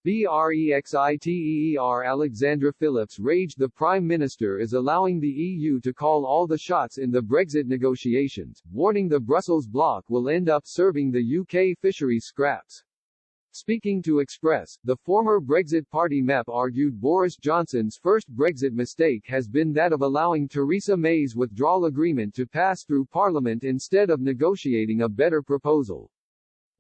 Brexiter Alexandra Phillips raged the Prime Minister is allowing the EU to call all the shots in the Brexit negotiations, warning the Brussels bloc will end up serving the UK fisheries scraps. Speaking to Express, the former Brexit Party MEP argued Boris Johnson's first Brexit mistake has been that of allowing Theresa May's withdrawal agreement to pass through Parliament instead of negotiating a better proposal.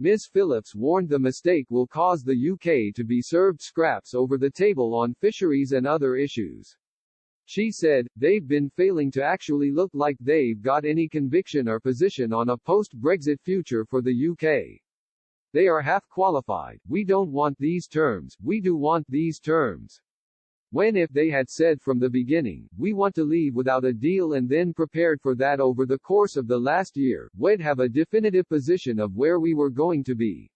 Ms. Phillips warned the mistake will cause the UK to be served scraps over the table on fisheries and other issues. She said, "They've been failing to actually look like they've got any conviction or position on a post-Brexit future for the UK. They are half-qualified. We don't want these terms, we do want these terms." When if they had said from the beginning, "We want to leave without a deal," and then prepared for that over the course of the last year, we'd have a definitive position of where we were going to be.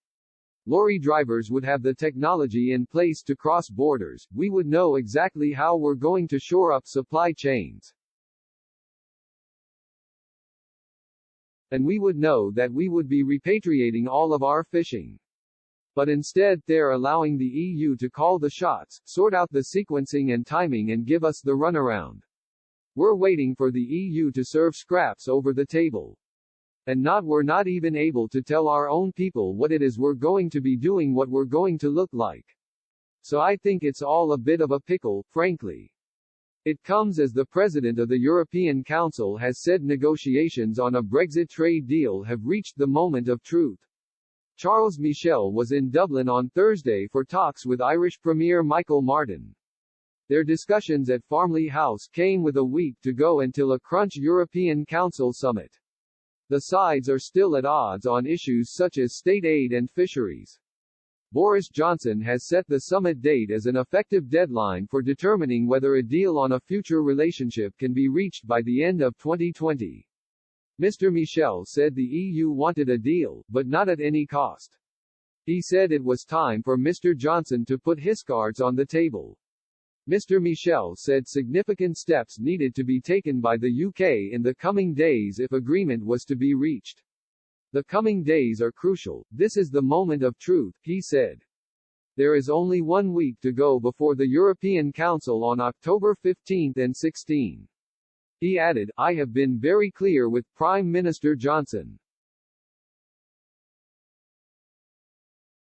Lorry drivers would have the technology in place to cross borders, we would know exactly how we're going to shore up supply chains. And we would know that we would be repatriating all of our fishing. But instead, they're allowing the EU to call the shots, sort out the sequencing and timing and give us the runaround. We're waiting for the EU to serve scraps over the table. And we're not even able to tell our own people what it is we're going to be doing, what we're going to look like. So I think it's all a bit of a pickle, frankly. It comes as the President of the European Council has said negotiations on a Brexit trade deal have reached the moment of truth. Charles Michel was in Dublin on Thursday for talks with Irish Premier Michael Martin. Their discussions at Farmley House came with a week to go until a crunch European Council summit. The sides are still at odds on issues such as state aid and fisheries. Boris Johnson has set the summit date as an effective deadline for determining whether a deal on a future relationship can be reached by the end of 2020. Mr. Michel said the EU wanted a deal, but not at any cost. He said it was time for Mr. Johnson to put his cards on the table. Mr. Michel said significant steps needed to be taken by the UK in the coming days if agreement was to be reached. "The coming days are crucial. This is the moment of truth," he said. There is only 1 week to go before the European Council on October 15 and 16. He added, "I have been very clear with Prime Minister Johnson.